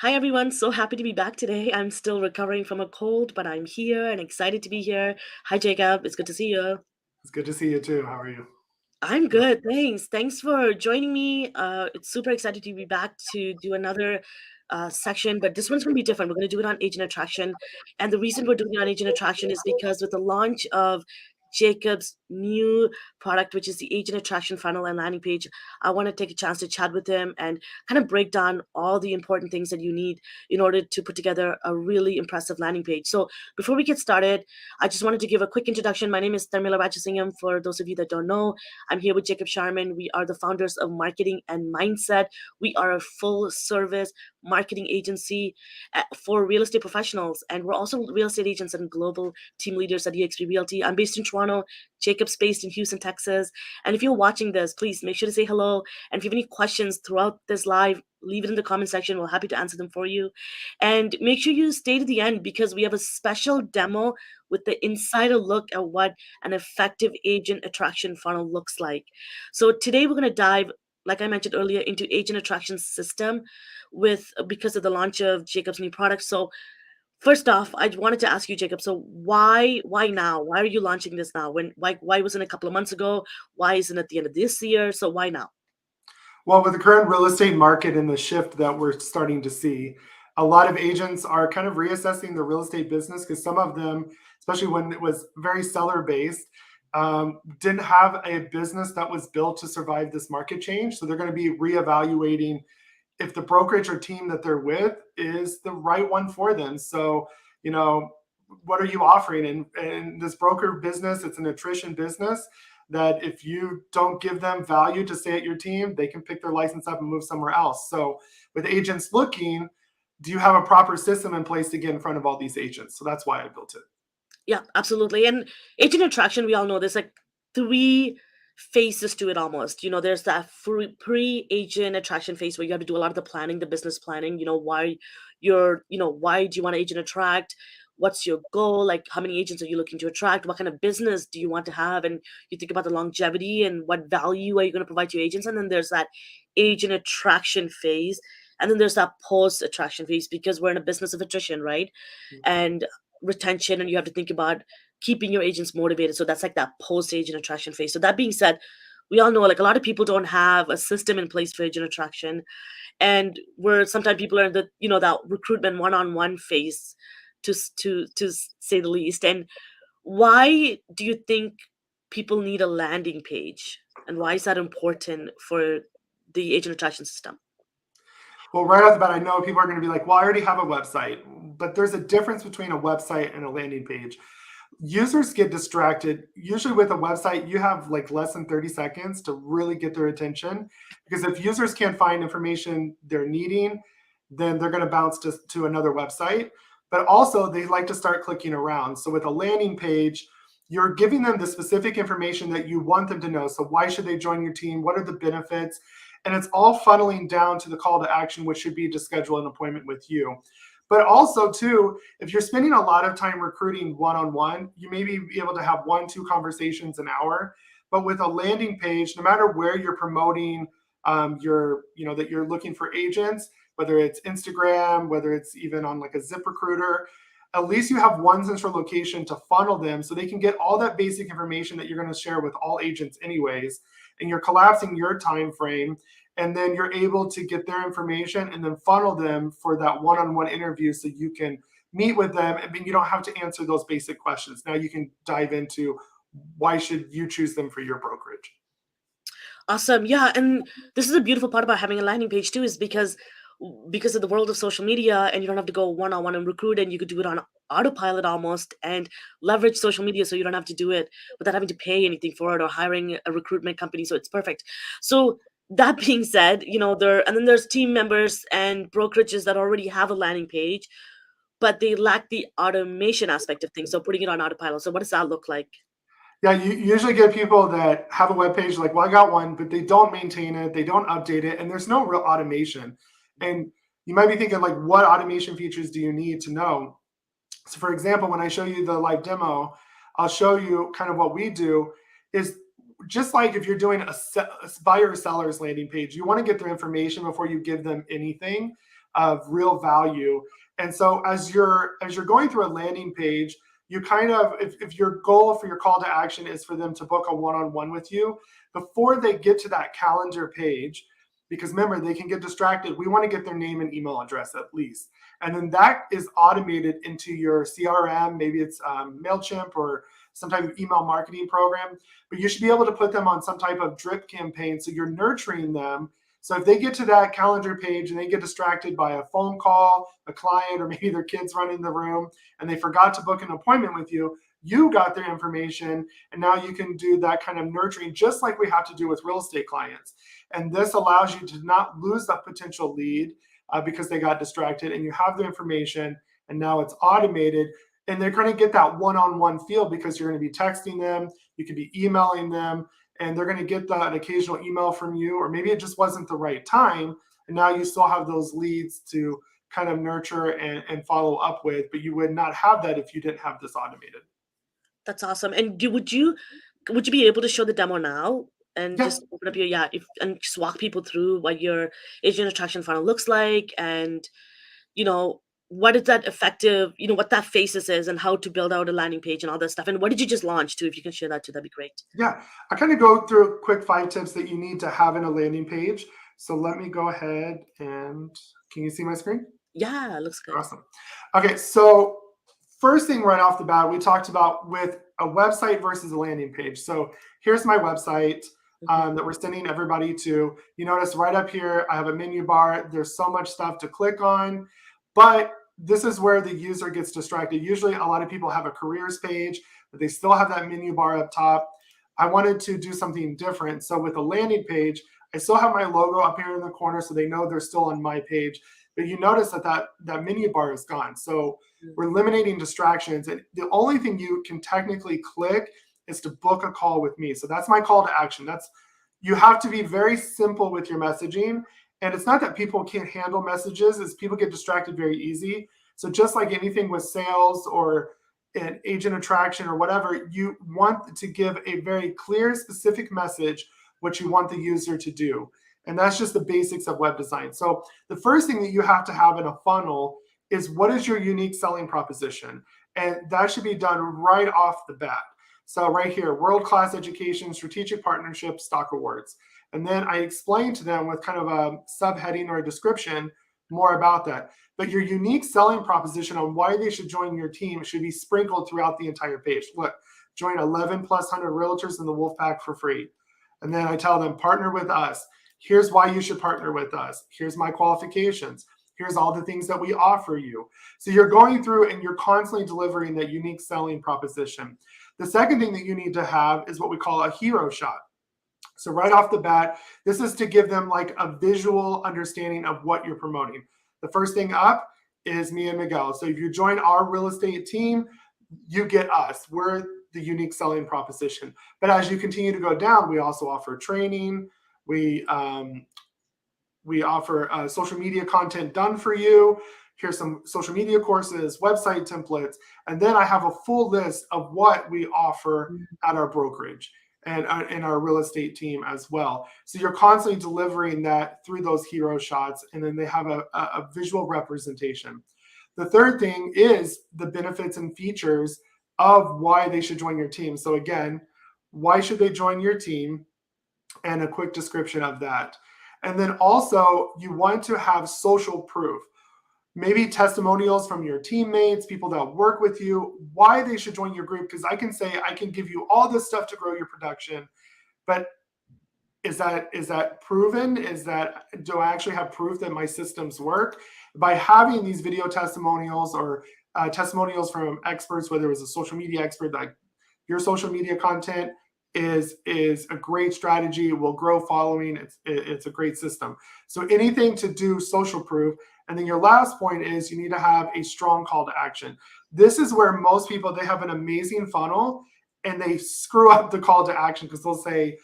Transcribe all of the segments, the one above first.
Hi everyone, so happy to be back today. I'm still recovering from a cold, but I'm here and excited to be here. Hi Jacob, it's good to see you. It's good to see you too. How are you? I'm good, thanks. Thanks for joining me. It's super excited to be back to do another section, but this one's going to be different. We're going to do it on agent attraction. And the reason we're doing it on agent attraction is because with the launch of Jacob's new product, which is the agent attraction funnel and landing page, I want to take a chance to chat with him and kind of break down all the important things that you need in order to put together a really impressive landing page. So before we get started, I just wanted to give a quick introduction. My name is Dharmila Rajasingham. For those of you that don't know, I'm here with Jacob Sharman. We are the founders of Marketing and Mindset. We are a full service marketing agency for real estate professionals. And we're also real estate agents and global team leaders at eXp Realty. I'm based in Toronto. Jacob's based in Houston, Texas. And if you're watching this, please make sure to say hello. And if you have any questions throughout this live, leave it in the comment section. We're happy to answer them for you. And make sure you stay to the end because we have a special demo with the insider look at what an effective agent attraction funnel looks like. So today we're going to dive, like I mentioned earlier, into agent attraction system with because of the launch of Jacob's new product. So first off, I wanted to ask you, Jacob. So why now? Why are you launching this now? Why wasn't it a couple of months ago? Why isn't it at the end of this year? So why now? Well, with the current real estate market and the shift that we're starting to see, a lot of agents are kind of reassessing their real estate business because some of them, especially when it was very seller based, didn't have a business that was built to survive this market change. So they're going to be reevaluating if the brokerage or team that they're with is the right one for them. So, you know, what are you offering? And this broker business, it's an attrition business that if you don't give them value to stay at your team, they can pick their license up and move somewhere else. So with agents looking, do you have a proper system in place to get in front of all these agents? So that's why I built it. Yeah, absolutely. And agent attraction, we all know there's like three phases to it almost. There's that pre-agent attraction phase where you have to do a lot of the planning, the business planning, why do you want to agent attract? What's your goal? Like how many agents are you looking to attract? What kind of business do you want to have? And you think about the longevity and what value are you going to provide to your agents? And then there's that agent attraction phase. And then there's that post attraction phase because we're in a business of attrition, right? And retention, and you have to think about keeping your agents motivated. So that's like that post agent attraction phase. So that being said, we all know like a lot of people don't have a system in place for agent attraction, and where sometimes people are in the that recruitment one-on-one phase, to say the least. And why do you think people need a landing page, and why is that important for the agent attraction system? Well, right off the bat, I know people are going to be like, well, I already have a website. But there's a difference between a website and a landing page. Users get distracted. Usually with a website, you have like less than 30 seconds to really get their attention. Because if users can't find information they're needing, then they're going to bounce to another website. But also, they like to start clicking around. So with a landing page, you're giving them the specific information that you want them to know. So why should they join your team? What are the benefits? And it's all funneling down to the call to action, which should be to schedule an appointment with you. But also, too, if you're spending a lot of time recruiting one-on-one, you may be able to have 1-2 conversations an hour. But with a landing page, no matter where you're promoting that you're looking for agents, whether it's Instagram, whether it's even on like a ZipRecruiter, at least you have one central location to funnel them so they can get all that basic information that you're going to share with all agents anyways. And you're collapsing your time frame, and then you're able to get their information and then funnel them for that one-on-one interview so you can meet with them, and then you don't have to answer those basic questions. Now you can dive into why should you choose them for your brokerage. Awesome. Yeah, and this is a beautiful part about having a landing page too, is because of the world of social media, and you don't have to go one on one and recruit, and you could do it on autopilot almost, and leverage social media so you don't have to do it without having to pay anything for it or hiring a recruitment company. So it's perfect. So that being said, there's team members and brokerages that already have a landing page, but they lack the automation aspect of things. So putting it on autopilot. So what does that look like? Yeah, you usually get people that have a web page like, well, I got one, but they don't maintain it, they don't update it, and there's no real automation. And you might be thinking, like, what automation features do you need to know? So for example, when I show you the live demo, I'll show you kind of what we do is just like if you're doing a buyer or seller's landing page, you want to get their information before you give them anything. of real value. And so as you're going through a landing page, you kind of, if your goal for your call to action is for them to book a one-on-one with you, before they get to that calendar page, because remember, they can get distracted. We want to get their name and email address at least. And then that is automated into your CRM. Maybe it's MailChimp or some type of email marketing program. But you should be able to put them on some type of drip campaign. So you're nurturing them. So if they get to that calendar page and they get distracted by a phone call, a client, or maybe their kids running the room, and they forgot to book an appointment with you, you got their information, and now you can do that kind of nurturing, just like we have to do with real estate clients. And this allows you to not lose that potential lead because they got distracted, and you have their information, and now it's automated. And they're going to get that one-on-one feel because you're going to be texting them, you could be emailing them, and they're going to get that occasional email from you, or maybe it just wasn't the right time. And now you still have those leads to kind of nurture and follow up with, but you would not have that if you didn't have this automated. That's awesome. And would you be able to show the demo now and Yeah, just open up your yeah, if and just walk people through what your agent attraction funnel looks like, and you know what is that effective, what that faces is, and how to build out a landing page and all that stuff. And what did you just launch too? If you can share that too, that'd be great. yeah. I kind of go through quick 5 tips that you need to have in a landing page. So let me go ahead and can you see my screen? Yeah, looks good. Awesome. Okay, so first thing right off the bat, we talked about with a website versus a landing page. So here's my website Hmm. that we're sending everybody to. You notice right up here, I have a menu bar. There's so much stuff to click on, but this is where the user gets distracted. Usually, a lot of people have a careers page, but they still have that menu bar up top. I wanted to do something different. So with a landing page, I still have my logo up here in the corner so they know they're still on my page. But you notice that menu bar is gone. So we're eliminating distractions. And the only thing you can technically click is to book a call with me. So that's my call to action. You have to be very simple with your messaging. And it's not that people can't handle messages, it's people get distracted very easy. So just like anything with sales or an agent attraction or whatever, you want to give a very clear, specific message what you want the user to do. And that's just the basics of web design. So the first thing that you have to have in a funnel is what is your unique selling proposition? And that should be done right off the bat. So right here, world-class education, strategic partnerships, stock awards. And then I explain to them with kind of a subheading or a description more about that. But your unique selling proposition on why they should join your team should be sprinkled throughout the entire page. Look, join 11 plus 100 realtors in the Wolfpack for free. And then I tell them, partner with us. Here's why you should partner with us. Here's my qualifications. Here's all the things that we offer you. So you're going through and you're constantly delivering that unique selling proposition. The second thing that you need to have is what we call a hero shot. So right off the bat, this is to give them like a visual understanding of what you're promoting. The first thing up is me and Miguel. So if you join our real estate team, you get us. We're the unique selling proposition. But as you continue to go down, we also offer training. We offer social media content done for you. Here's some social media courses, website templates, and then I have a full list of what we offer at our brokerage and in our real estate team as well. So you're constantly delivering that through those hero shots, and then they have a visual representation. The third thing is the benefits and features of why they should join your team. So again, why should they join your team? And a quick description of that. And then also, you want to have social proof, maybe testimonials from your teammates, people that work with you, why they should join your group. Because I can say, I can give you all this stuff to grow your production, but is that proven? Do I actually have proof that my systems work? By having these video testimonials or testimonials from experts, whether it was a social media expert, like your social media content is a great strategy. It will grow following. It's a great system. So anything to do social proof. And then your last point is you need to have a strong call to action. This is where most people, they have an amazing funnel and they screw up the call to action because they'll say,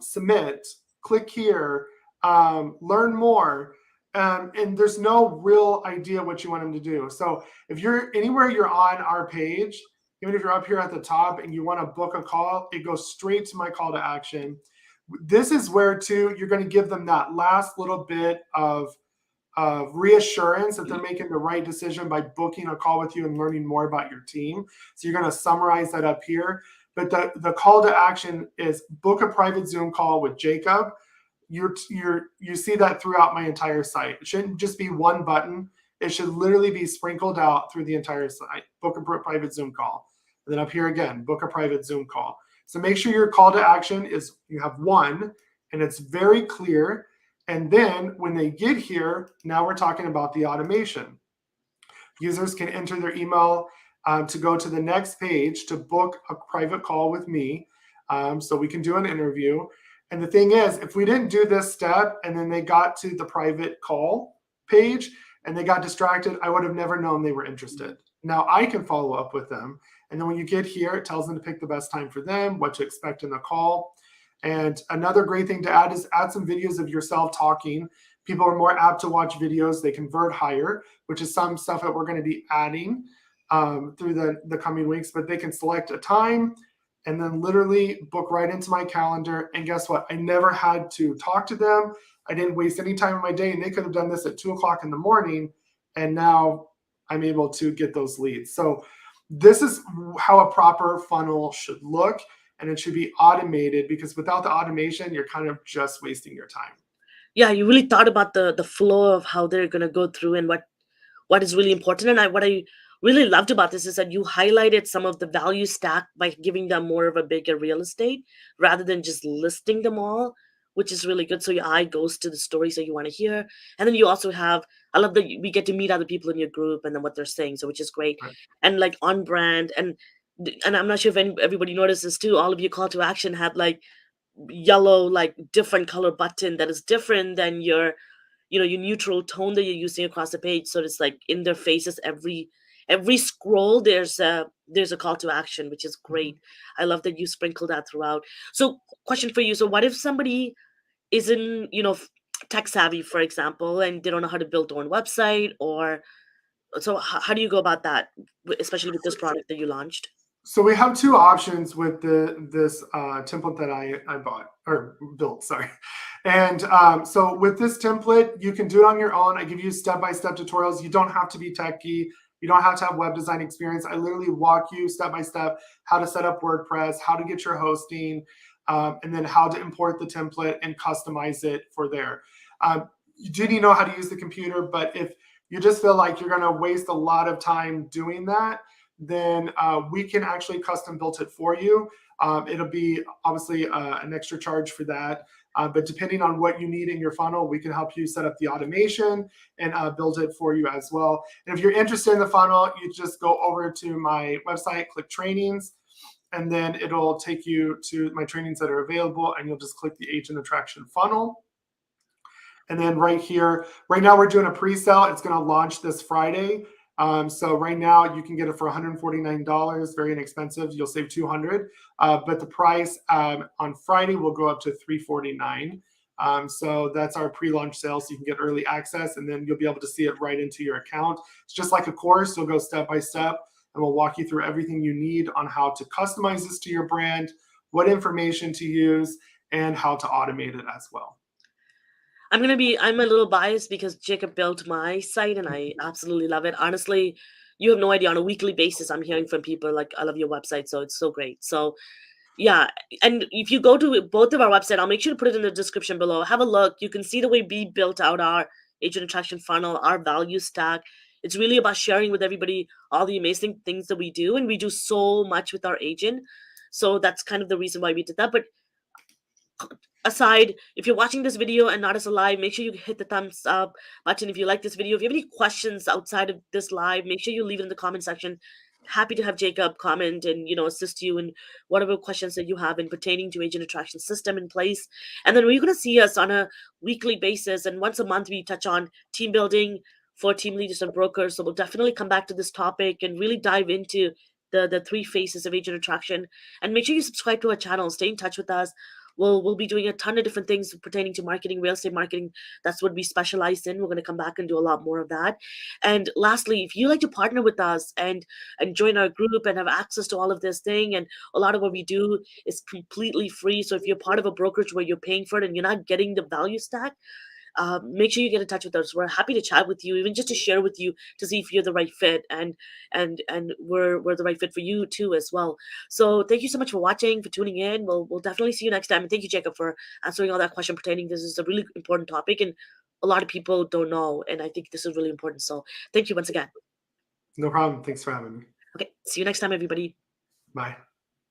submit, click here, learn more. And there's no real idea what you want them to do. So if you're anywhere you're on our page, even if you're up here at the top and you want to book a call, it goes straight to my call to action. This is where too, you're going to give them that last little bit of reassurance that they're making the right decision by booking a call with you and learning more about your team. So you're going to summarize that up here. But the call to action is book a private Zoom call with Jacob. You see that throughout my entire site. It shouldn't just be one button. It should literally be sprinkled out through the entire site. Book a private Zoom call. And then up here again, book a private Zoom call. So make sure your call to action is you have one and it's very clear. And then when they get here, now we're talking about the automation. Users can enter their email to go to the next page to book a private call with me, so we can do an interview. And the thing is, if we didn't do this step and then they got to the private call page and they got distracted, I would have never known they were interested. Now I can follow up with them. And then when you get here, it tells them to pick the best time for them, what to expect in the call. And another great thing to add is add some videos of yourself talking. People are more apt to watch videos. They convert higher, which is some stuff that we're going to be adding through the coming weeks. But they can select a time and then literally book right into my calendar. And guess what? I never had to talk to them. I didn't waste any time in my day. And they could have done this at 2 o'clock in the morning. And now I'm able to get those leads. So this is how a proper funnel should look. And it should be automated, because without the automation, you're kind of just wasting your time. Yeah, you really thought about the flow of how they're going to go through and what is really important. And what I really loved about this is that you highlighted some of the value stack by giving them more of a bigger real estate rather than just listing them all, which is really good. So your eye goes to the stories that you want to hear. And then you also have, I love that we get to meet other people in your group and then what they're saying, so which is great. Right. And like on brand, and I'm not sure if everybody notices too, all of your call to action had like yellow, like different color button that is different than your neutral tone that you're using across the page. So it's like in their faces, every scroll there's a call to action, which is Mhm. great. I love that you sprinkle that throughout. So question for you, so what if somebody isn't tech savvy, for example, and they don't know how to build their own website, or so how do you go about that, especially with this product that you launched? So we have two options with this template that I bought or built, sorry. And so with this template, you can do it on your own. I give you step-by-step tutorials. You don't have to be techie. You don't have to have web design experience. I literally walk you step-by-step how to set up WordPress, how to get your hosting, and then how to import the template and customize it for there. You do need to know how to use the computer, but if you just feel like you're going to waste a lot of time doing that, then we can actually custom build it for you. It'll be obviously an extra charge for that. But depending on what you need in your funnel, we can help you set up the automation and build it for you as well. And if you're interested in the funnel, you just go over to my website, click trainings, and then it'll take you to my trainings that are available, and you'll just click the agent attraction funnel. And then right here, right now we're doing a pre-sale. It's going to launch this Friday. So right now you can get it for $149, very inexpensive. You'll save $200, but the price on Friday will go up to $349. So that's our pre-launch sale. So you can get early access, and then you'll be able to see it right into your account. It's just like a course. You'll go step by step, and we'll walk you through everything you need on how to customize this to your brand, what information to use, and how to automate it as well. I'm a little biased because Jacob built my site and I absolutely love it. Honestly, you have no idea. On a weekly basis, I'm hearing from people like, I love your website, so it's so great. So yeah, and if you go to both of our website, I'll make sure to put it in the description below. Have a look. You can see the way we built out our agent attraction funnel, our value stack. It's really about sharing with everybody all the amazing things that we do, and we do so much with our agent. So that's kind of the reason why we did that. But aside, if you're watching this video and not as a live, make sure you hit the thumbs up button if you like this video. If you have any questions outside of this live, make sure you leave it in the comment section. Happy to have Jacob comment and assist you in whatever questions that you have in pertaining to agent attraction system in place. And then we're going to see us on a weekly basis, and once a month we touch on team building for team leaders and brokers. So we'll definitely come back to this topic and really dive into the three phases of agent attraction. And make sure you subscribe to our channel, stay in touch with us. We'll be doing a ton of different things pertaining to marketing, real estate marketing. That's what we specialize in. We're going to come back and do a lot more of that. And lastly, if you like to partner with us and join our group and have access to all of this thing, and a lot of what we do is completely free. So if you're part of a brokerage where you're paying for it and you're not getting the value stack, make sure you get in touch with us. We're happy to chat with you, even just to share with you to see if you're the right fit, and we're the right fit for you too as well. So thank you so much for watching, for tuning in. We'll definitely see you next time. And thank you, Jacob, for answering all that question pertaining. This is a really important topic, and a lot of people don't know, and I think this is really important. So thank you once again. No problem. Thanks for having me. Okay, see you next time, everybody. Bye.